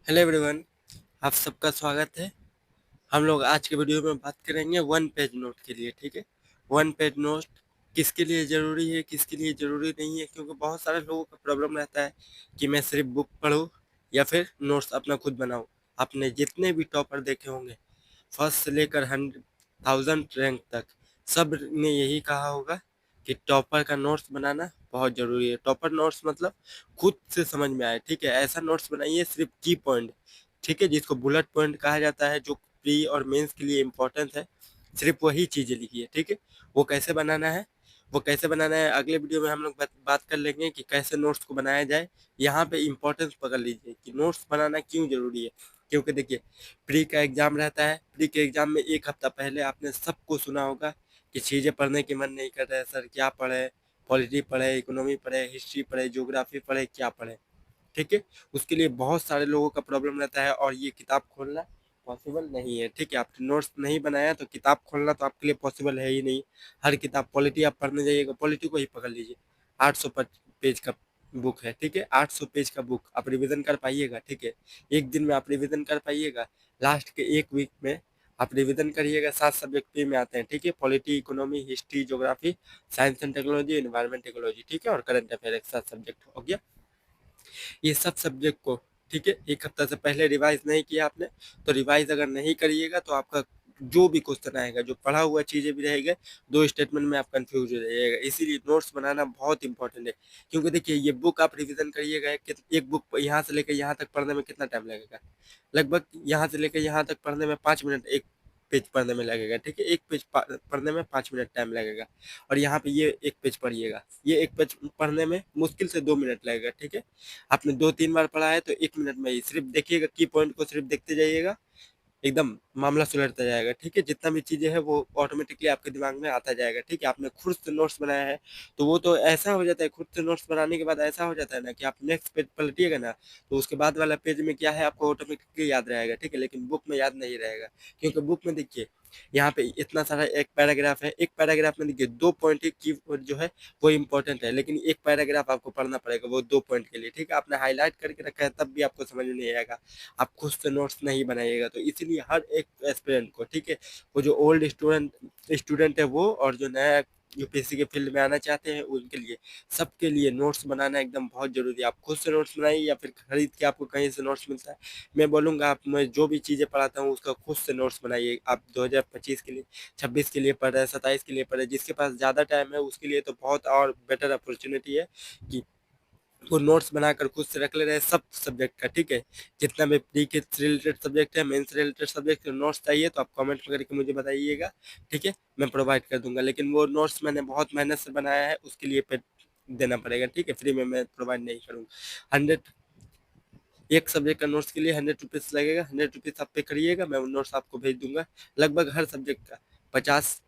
Hello everyone, आप सबका स्वागत है। हम लोग आज के वीडियो में बात करेंगे वन पेज नोट के लिए। ठीक है, वन पेज नोट किसके लिए ज़रूरी है, किसके लिए ज़रूरी नहीं है, क्योंकि बहुत सारे लोगों का प्रॉब्लम रहता है कि मैं सिर्फ बुक पढूं या फिर नोट्स अपना खुद बनाऊं। आपने जितने भी टॉपर देखे होंगे, फर्स्ट से लेकर 1000 रैंक तक, सब ने यही कहा होगा कि टॉपर का नोट्स बनाना बहुत ज़रूरी है। टॉपर नोट्स मतलब खुद से समझ में आए। ठीक है, ऐसा नोट्स बनाइए सिर्फ की पॉइंट, ठीक है, जिसको बुलेट पॉइंट कहा जाता है, जो प्री और मेंस के लिए इम्पोर्टेंट है, सिर्फ वही चीज़ें लिखिए। ठीक है, वो कैसे बनाना है, वो कैसे बनाना है अगले वीडियो में हम लोग बात कर लेंगे कि कैसे नोट्स को बनाया जाए। यहाँ पे इम्पोर्टेंस पकड़ लीजिए कि नोट्स बनाना क्यों ज़रूरी है। क्योंकि देखिए, प्री का एग्ज़ाम रहता है। प्री के एग्ज़ाम में एक हफ्ता पहले आपने सबको सुना होगा कि चीज़ें पढ़ने की मन नहीं कर रहा है, सर क्या पढ़े, पॉलिटी पढ़े, इकोनॉमी पढ़े, हिस्ट्री पढ़े, ज्योग्राफी पढ़े, क्या पढ़े। ठीक है, उसके लिए बहुत सारे लोगों का प्रॉब्लम रहता है और ये किताब खोलना पॉसिबल नहीं है। ठीक है, आपने नोट्स नहीं बनाया तो किताब खोलना तो आपके लिए पॉसिबल है ही नहीं। हर किताब, पॉलिटी आप पढ़ने जाइएगा, पॉलिटी को ही पकड़ लीजिए, 800 पेज का बुक है। ठीक है, 800 पेज का बुक आप रिवीजन कर पाइएगा? ठीक है, एक दिन में आप रिवीजन कर पाइएगा? लास्ट के एक वीक में आप रिवीजन करिएगा। 7 सब्जेक्ट फ्री में आते हैं। ठीक है, polity, economy, history, geography, science and technology, environment ecology. ठीक है, और करंट अफेयर, 7 सब्जेक्ट हो गया ये सब सब्जेक्ट को। ठीक है, एक हफ्ता से पहले रिवाइज नहीं किया आपने तो रिवाइज अगर नहीं करिएगा तो आपका जो भी क्वेश्चन आएगा, जो पढ़ा हुआ चीज़ें भी रहेगा, दो स्टेटमेंट में आप कंफ्यूज हो जाइएगा। इसीलिए नोट्स बनाना बहुत इंपॉर्टेंट है। क्योंकि देखिए, ये बुक आप रिवीजन करिएगा, एक बुक यहाँ से लेकर यहाँ तक पढ़ने में कितना टाइम लगेगा? लगभग यहाँ से लेकर यहाँ तक पढ़ने में 5 मिनट एक पेज पढ़ने में लगेगा। ठीक है, एक पेज पढ़ने में 5 मिनट टाइम लगेगा। और यहाँ पे ये एक पेज पढ़िएगा, ये एक पेज पढ़ने में मुश्किल से 2 मिनट लगेगा। ठीक है, आपने 2-3 बार पढ़ा है तो 1 मिनट में ही सिर्फ देखिएगा, की पॉइंट को सिर्फ देखते जाइएगा, एकदम मामला सुलझता जाएगा। ठीक है, जितना भी चीज़ें हैं वो ऑटोमेटिकली आपके दिमाग में आता जाएगा। ठीक है, आपने खुद से नोट्स बनाया है तो वो तो ऐसा हो जाता है, खुद से नोट्स बनाने के बाद ऐसा हो जाता है ना कि आप नेक्स्ट पेज पलटिएगा ना तो उसके बाद वाला पेज में क्या है आपको ऑटोमेटिकली याद रहेगा। ठीक है, लेकिन बुक में याद नहीं रहेगा। क्योंकि बुक में देखिए, यहाँ पे इतना सारा एक पैराग्राफ है, एक पैराग्राफ में देखिए 2 पॉइंट की जो है वो इंपॉर्टेंट है, लेकिन एक पैराग्राफ आपको पढ़ना पड़ेगा वो 2 पॉइंट के लिए। ठीक है, आपने हाईलाइट करके रखा है तब भी आपको समझ में नहीं आएगा, आप खुद से नोट्स नहीं बनाइएगा। तो इसीलिए हर एक एस्पिरेंट को, ठीक है, वो जो ओल्ड स्टूडेंट स्टूडेंट है वो, और जो नया यूपीएससी के फील्ड में आना चाहते हैं उनके लिए, सबके लिए नोट्स बनाना एकदम बहुत जरूरी है। आप खुद से नोट्स बनाइए या फिर खरीद के आपको कहीं से नोट्स मिलता है, मैं बोलूँगा आप, मैं जो भी चीज़ें पढ़ाता हूँ उसका खुद से नोट्स बनाइए। आप 2025 के लिए, 26 के लिए पढ़ रहे हैं, 27 के लिए पढ़ रहे हैं, जिसके पास ज़्यादा टाइम है उसके लिए तो बहुत और बेटर अपॉर्चुनिटी है कि वो नोट्स बनाकर खुद से रख ले रहे हैं सब सब्जेक्ट का। ठीक है, जितना भी प्री के रिलेटेड सब्जेक्ट है, मेंस रिलेटेड सब्जेक्ट के नोट्स चाहिए तो आप कमेंट करके मुझे बताइएगा। ठीक है, मैं प्रोवाइड कर दूंगा, लेकिन वो नोट्स मैंने बहुत मेहनत से बनाया है, उसके लिए पे देना पड़ेगा। ठीक है, फ्री में मैं प्रोवाइड नहीं करूँगा। 100, एक सब्जेक्ट का नोट्स के लिए 100 रुपीज़ लगेगा, 100 रुपीज़ आप पे करिएगा, मैं वो नोट्स आपको भेज दूंगा। लगभग हर सब्जेक्ट का 50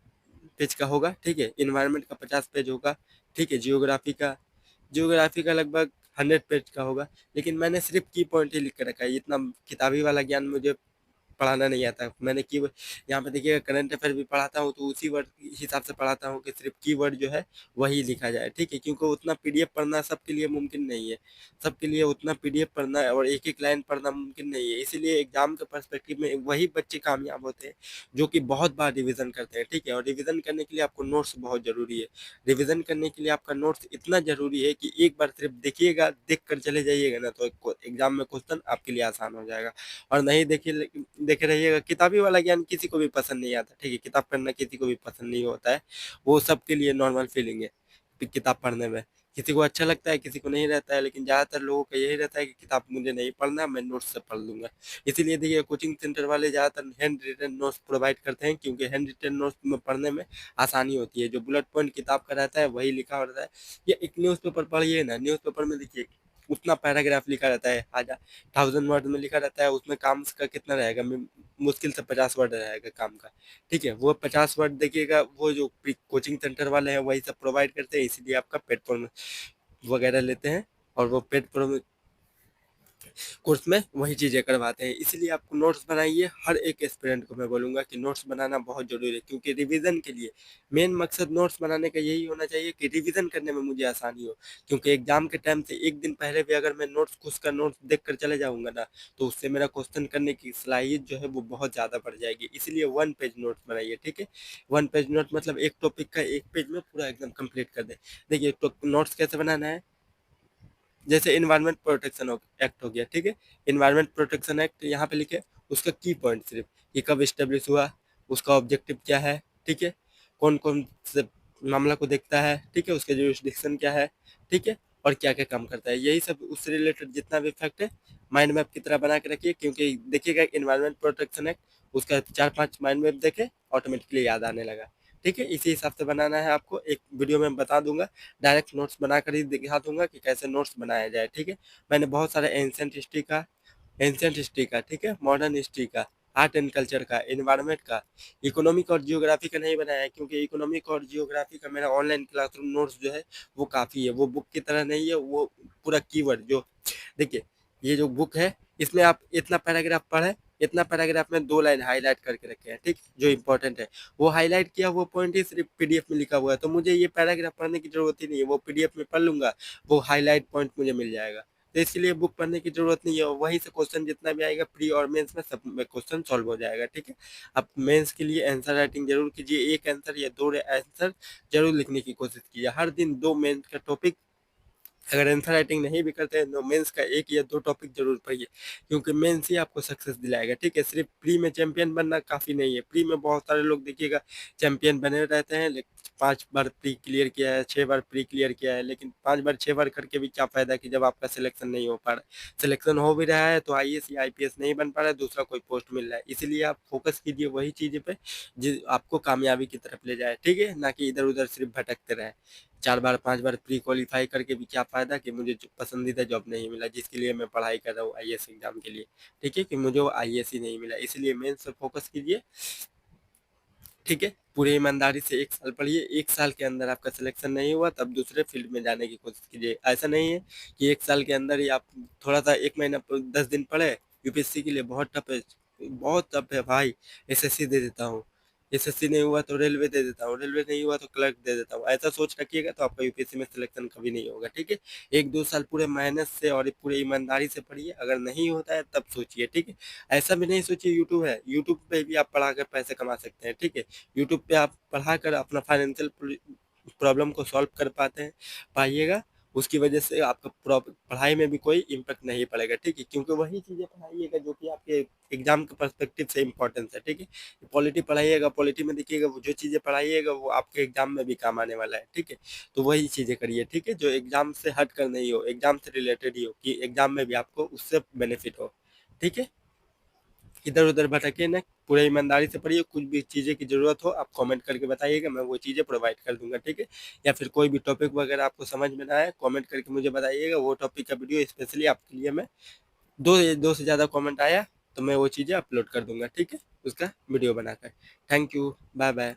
पेज का होगा। ठीक है, इन्वायरमेंट का 50 पेज होगा। ठीक है, जियोग्राफी का लगभग 100 पेज का होगा। लेकिन मैंने सिर्फ की पॉइंट ही लिख कर रखा है, इतना किताबी वाला ज्ञान मुझे पढ़ाना नहीं आता। मैंने की यहाँ पे देखिएगा, करंट अफेयर भी पढ़ाता हूँ तो उसी वर्ड के हिसाब से पढ़ाता हूँ कि सिर्फ कीवर्ड जो है वही लिखा जाए। ठीक है, क्योंकि उतना पीडीएफ पढ़ना सबके लिए मुमकिन नहीं है, सबके लिए उतना पीडीएफ पढ़ना और एक एक लाइन पढ़ना मुमकिन नहीं है। इसीलिए एग्जाम के पर्सपेक्टिव में वही बच्चे कामयाब होते हैं जो कि बहुत बार रिविजन करते हैं। ठीक है, और रिविजन करने के लिए आपको नोट्स बहुत जरूरी है। रिविजन करने के लिए आपका नोट्स इतना जरूरी है कि एक बार सिर्फ देखिएगा, देख कर चले जाइएगा ना तो एग्जाम में क्वेश्चन आपके लिए आसान हो जाएगा। और नहीं देखिए, देखे रहिएगा, किताबी वाला ज्ञान किसी को भी पसंद नहीं आता। ठीक है, किताब पढ़ना किसी को भी पसंद नहीं होता है, वो सबके लिए नॉर्मल फीलिंग है किताब पढ़ने में। किसी को अच्छा लगता है, किसी को नहीं रहता है, लेकिन ज़्यादातर लोगों का यही रहता है कि किताब मुझे नहीं पढ़ना, मैं नोट्स से पढ़ लूँगा। इसीलिए देखिए, कोचिंग सेंटर वाले ज़्यादातर हैंड रिटन नोट्स प्रोवाइड करते हैं, क्योंकि हैंड रिटन नोट्स में पढ़ने में आसानी होती है। जो बुलेट पॉइंट किताब का रहता है वही लिखा होता है। या एक न्यूज़पेपर पढ़िए ना, न्यूज़पेपर में देखिए उतना पैराग्राफ लिखा रहता है, 1000 वर्ड में लिखा रहता है, उसमें काम का कितना रहेगा, मुश्किल से 50 वर्ड रहेगा काम का। ठीक है, वो 50 वर्ड देखिएगा, वो जो कोचिंग सेंटर वाले हैं वही सब प्रोवाइड करते हैं, इसीलिए आपका पेड फॉर्म वगैरह लेते हैं। और वो पेड फॉर्म कोर्स में वही चीज़ें करवाते हैं। इसलिए आपको नोट्स बनाइए। हर एक एस्पिरेंट को मैं बोलूँगा कि नोट्स बनाना बहुत ज़रूरी है, क्योंकि रिवीजन के लिए मेन मकसद नोट्स बनाने का यही होना चाहिए कि रिवीजन करने में मुझे आसानी हो। क्योंकि एग्जाम के टाइम से एक दिन पहले भी अगर मैं नोट्स उसका नोट्स देख कर चले जाऊँगा ना, तो उससे मेरा क्वेश्चन करने की सलाहियत जो है वो बहुत ज़्यादा बढ़ जाएगी। इसलिए 1 पेज नोट्स बनाइए, ठीक है? 1 पेज नोट मतलब एक टॉपिक का 1 पेज में पूरा एकदम कंप्लीट कर दें। देखिए तो नोट्स कैसे बनाना है, जैसे इन्वायरमेंट प्रोटेक्शन एक्ट हो गया, ठीक है? इन्वायरमेंट प्रोटेक्शन एक्ट यहाँ पे लिखे, उसका की पॉइंट सिर्फ ये कब स्टेब्लिश हुआ, उसका ऑब्जेक्टिव क्या है, ठीक है? कौन कौन से मामला को देखता है, ठीक है? उसका जुरिस्डिक्शन क्या है, ठीक है? और क्या क्या काम करता है, यही सब उससे रिलेटेड जितना भी फैक्ट है माइंड मैप की तरह बना के रखिए। क्योंकि देखिएगा इन्वायरमेंट प्रोटेक्शन एक्ट, उसका 4-5 माइंड मैप देखे ऑटोमेटिकली याद आने लगा, ठीक है? इसी हिसाब से बनाना है आपको। एक वीडियो में बता दूंगा, डायरेक्ट नोट्स बनाकर ही दिखा दूंगा कि कैसे नोट्स बनाया जाए, ठीक है? मैंने बहुत सारे एंशिएंट हिस्ट्री का, ठीक है, मॉडर्न हिस्ट्री का, आर्ट एंड कल्चर का, एनवायरनमेंट का, इकोनॉमिक और जियोग्राफी का नहीं बनाया है, क्योंकि इकोनॉमिक और जियोग्राफी का मेरा ऑनलाइन क्लासरूम नोट्स जो है वो काफ़ी है। वो बुक की तरह नहीं है, वो पूरा कीवर्ड जो देखिए, ये जो बुक है इसमें आप इतना पैराग्राफ पढ़े, इतना पैराग्राफ में 2 लाइन हाईलाइट करके रखे हैं, ठीक, जो इंपॉर्टेंट है वो हाईलाइट किया हुआ पॉइंट ही सिर्फ पीडीएफ में लिखा हुआ है। तो मुझे ये पैराग्राफ पढ़ने की जरूरत ही नहीं है, वो पीडीएफ में पढ़ लूंगा, वो हाईलाइट पॉइंट मुझे मिल जाएगा। तो इसलिए बुक पढ़ने की जरूरत नहीं है, वहीं से क्वेश्चन जितना भी आएगा प्री और मेंस में सब में क्वेश्चन सॉल्व हो जाएगा, ठीक है? आप मेंस के लिए आंसर राइटिंग जरूर कीजिए, एक आंसर या 2 आंसर जरूर लिखने की कोशिश कीजिए। हर दिन 2 मेंस का टॉपिक, अगर आंसर राइटिंग नहीं भी करते हैं तो मेंस का 1 या 2 टॉपिक जरूर पढ़िए, क्योंकि मेंस ही आपको सक्सेस दिलाएगा, ठीक है? सिर्फ प्री में चैंपियन बनना काफ़ी नहीं है। प्री में बहुत सारे लोग देखिएगा चैंपियन बने रहते हैं, लेकिन 5 बार प्री क्लियर किया है, 6 बार प्री क्लियर किया है, लेकिन 5 बार 6 बार करके भी क्या फ़ायदा कि जब आपका सिलेक्शन नहीं हो पा रहा है। सिलेक्शन हो भी रहा है तो आईएएस या आईपीएस नहीं बन पा रहा है, दूसरा कोई पोस्ट मिल रहा है। इसीलिए आप फोकस कीजिए वही चीज़ पे जो आपको कामयाबी की तरफ ले जाए, ठीक है? ना कि इधर-उधर सिर्फ भटकते रहें। 4 बार 5 बार प्री क्वालीफाई करके भी क्या फ़ायदा कि मुझे जो पसंदीदा जॉब नहीं मिला जिसके लिए मैं पढ़ाई कर रहा हूँ आईएएस एग्जाम के लिए, ठीक है? कि मुझे वो आईएएस ही नहीं मिला, इसलिए मेंस पे फोकस कीजिए, ठीक है? पूरे ईमानदारी से 1 साल पढ़िए, 1 साल के अंदर आपका सिलेक्शन नहीं हुआ तब दूसरे फील्ड में जाने की कोशिश कीजिए। ऐसा नहीं है कि 1 साल के अंदर ही आप थोड़ा-सा 1 महीना 10 दिन पढ़े, यूपीएससी के लिए बहुत टफ है भाई, एसएससी दे देता हूँ, एसएससी नहीं हुआ तो रेलवे दे देता हूँ, रेलवे नहीं हुआ तो क्लर्क दे देता हूँ। ऐसा सोच रखिएगा तो आपका यूपीएससी में सिलेक्शन कभी नहीं होगा, ठीक है? 1-2 साल पूरे मेहनत से और पूरे ईमानदारी से पढ़िए, अगर नहीं होता है तब सोचिए, ठीक है? ऐसा भी नहीं सोचिए यूट्यूब है, यूट्यूब पे भी आप पढ़ा कर पैसे कमा सकते हैं, ठीक है? यूट्यूब पे आप पढ़ाकर अपना फाइनेंशियल प्रॉब्लम को सॉल्व कर पाते हैं, पाइएगा। उसकी वजह से आपका पढ़ाई में भी कोई इम्पैक्ट नहीं पड़ेगा, ठीक है? क्योंकि वही चीज़ें पढ़ाइएगा जो कि आपके एग्जाम के पर्सपेक्टिव से इम्पोर्टेंस है, ठीक है? पॉलिटी पढ़ाइएगा, पॉलिटी में देखिएगा वो जो चीज़ें पढ़ाइएगा वो आपके एग्जाम में भी काम आने वाला है, ठीक है? तो वही चीज़ें करिए, ठीक है? जो एग्जाम से हट कर नहीं हो, एग्जाम से रिलेटेड ही हो, कि एग्जाम में भी आपको उससे बेनिफिट हो, ठीक है? इधर-उधर भटकिए ना, पूरे ईमानदारी से पढ़िए। कुछ भी चीज़ें की ज़रूरत हो आप कमेंट करके बताइएगा, मैं वो चीज़ें प्रोवाइड कर दूँगा, ठीक है? या फिर कोई भी टॉपिक वगैरह आपको समझ में ना आए, कमेंट करके मुझे बताइएगा, वो टॉपिक का वीडियो स्पेशली आपके लिए मैं 2 से ज़्यादा कमेंट आया तो मैं वो चीज़ें अपलोड कर दूँगा, ठीक है? उसका वीडियो बनाकर। Thank you, bye-bye.